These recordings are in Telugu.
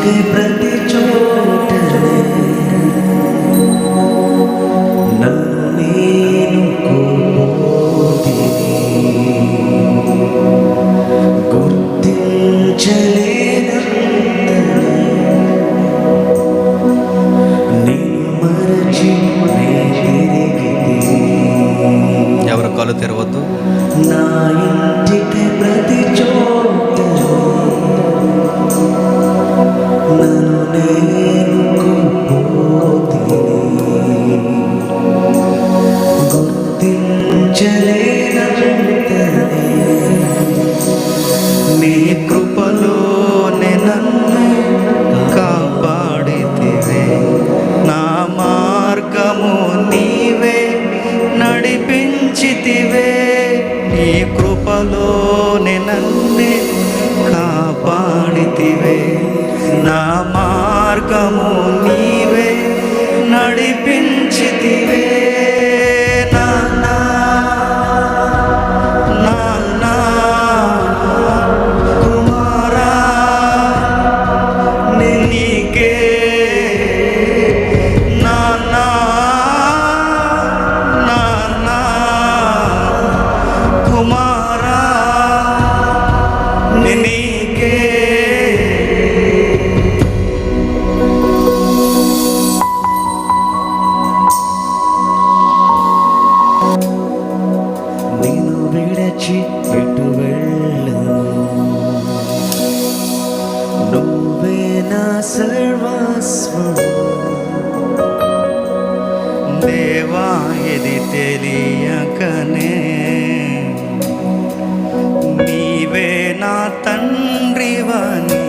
ఇంటికి ప్రతి చోటనే నన్ను నేను కోల్పోతిని. గుర్తించలేనంతనే నేను మరచి నే తిరిగితిని. ఎవరు కళ్ళు తెరవద్దు. నా ఇంటికి ప్రతి చోట నన్ను నేను కోల్పోతిని. గుర్తించలేనంతనే నీ కృపలోనే నన్ను కాపాడితివే. నా మార్గము నీవే నడిపించితివే. నీ కృపలోనే నన్ను కాపాడితివే. నా మార్గము నీవే నడిపించితివే. నేను విడచి ఎటు వెళ్ళను, నువ్వే నా సర్వస్వం. దేవా ఇది తెలియకనే నీవే నా తండ్రివని,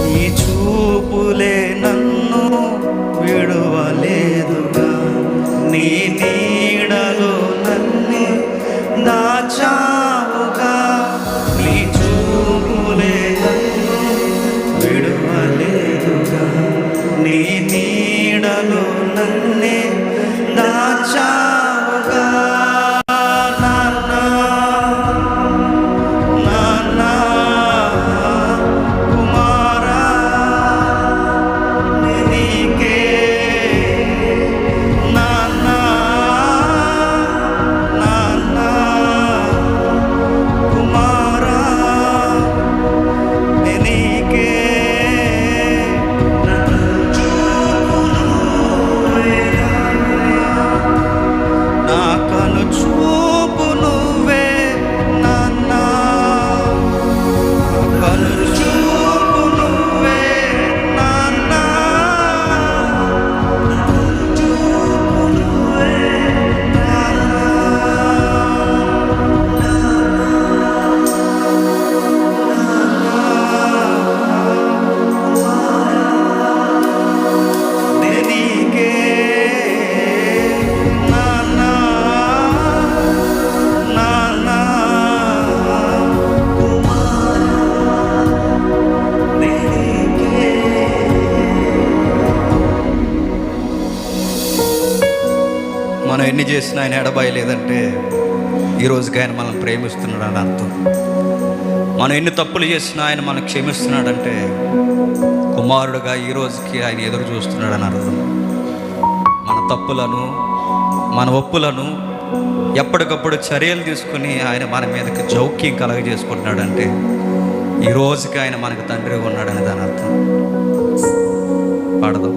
నీ చూపులే నన్ను విడువలేదుగా. నీ నీడలో నన్ను దాచావుగా. నీ చూపులే నన్ను విడువలేదుగా. నీ నీడలో నన్ను దాచావుగా. మనం ఎన్ని చేసినా ఆయన ఎడబాయలేదంటే ఈరోజుకి ఆయన మనల్ని ప్రేమిస్తున్నాడు అని అర్థం. మనం ఎన్ని తప్పులు చేసినా ఆయన మనకు క్షమిస్తున్నాడంటే కుమారుడుగా ఈరోజుకి ఆయన ఎదురు చూస్తున్నాడని అర్థం. మన తప్పులను మన ఒప్పులను ఎప్పటికప్పుడు చర్యలు తీసుకుని ఆయన మన మీదకి జౌక్యం కలగజేసుకుంటున్నాడంటే ఈ రోజుకి ఆయన మనకు తండ్రిగా ఉన్నాడని దాని అర్థం. పాడదాం.